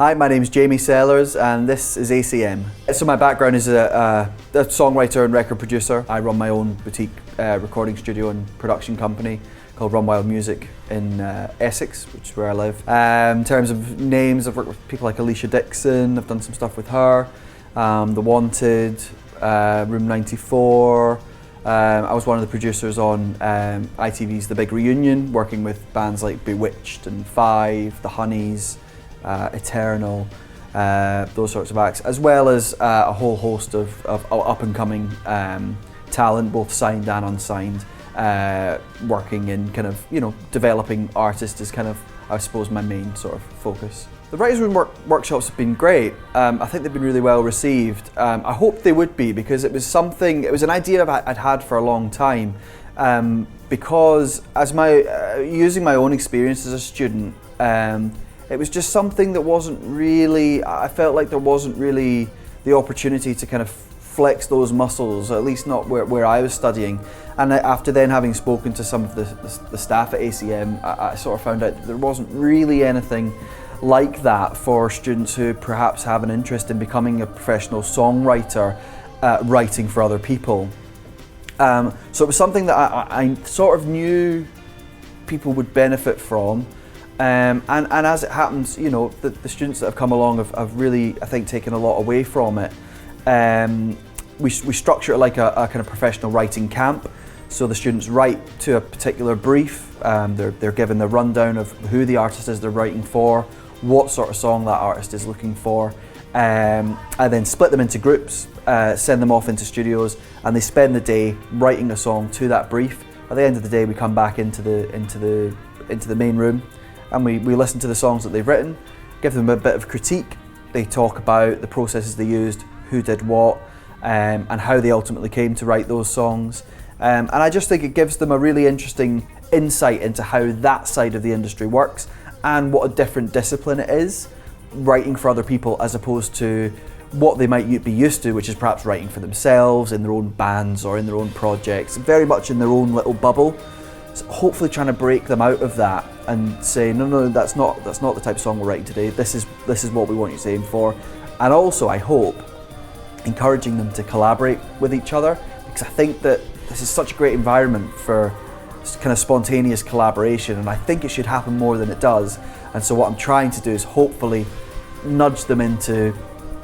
Hi, my name is Jamie Sellers and this is ACM. So my background is a songwriter and record producer. I run my own boutique recording studio and production company called Run Wild Music in Essex, which is where I live. In terms of names, I've worked with people like Alicia Dixon, I've done some stuff with her, The Wanted, Room 94. I was one of the producers on ITV's The Big Reunion, working with bands like Bewitched and Five, The Honeys, Eternal, those sorts of acts, as well as a whole host of up-and-coming talent, both signed and unsigned, working in kind of, developing artists is kind of, I suppose, my main sort of focus. The Writers' Room workshops have been great. I think they've been really well received. I hope they would be, because it was an idea I'd had for a long time, because as using my own experience as a student, it was just something that wasn't really, I felt like there wasn't really the opportunity to kind of flex those muscles, at least not where I was studying. And after then having spoken to some of the staff at ACM, I sort of found out that there wasn't really anything like that for students who perhaps have an interest in becoming a professional songwriter, writing for other people. So it was something that I sort of knew people would benefit from. And as it happens, the students that have come along have really, I think, taken a lot away from it. We structure it like a kind of professional writing camp. So the students write to a particular brief. They're given the rundown of who the artist is they're writing for, what sort of song that artist is looking for. I then split them into groups, send them off into studios, and they spend the day writing a song to that brief. At the end of the day, we come back into the main room, and we listen to the songs that they've written, give them a bit of critique. They talk about the processes they used, who did what, and how they ultimately came to write those songs. And I just think it gives them a really interesting insight into how that side of the industry works and what a different discipline it is, writing for other people as opposed to what they might be used to, which is perhaps writing for themselves, in their own bands or in their own projects, very much in their own little bubble. So hopefully trying to break them out of that and say, no, that's not the type of song we're writing today. This is what we want you to aim for. And also, I hope, encouraging them to collaborate with each other, because I think that this is such a great environment for kind of spontaneous collaboration, and I think it should happen more than it does. And so what I'm trying to do is hopefully nudge them into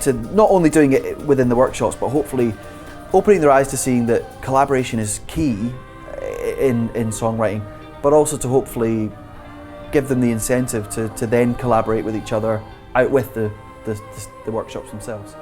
not only doing it within the workshops, but hopefully opening their eyes to seeing that collaboration is key in songwriting, but also to hopefully give them the incentive to then collaborate with each other out with the workshops themselves.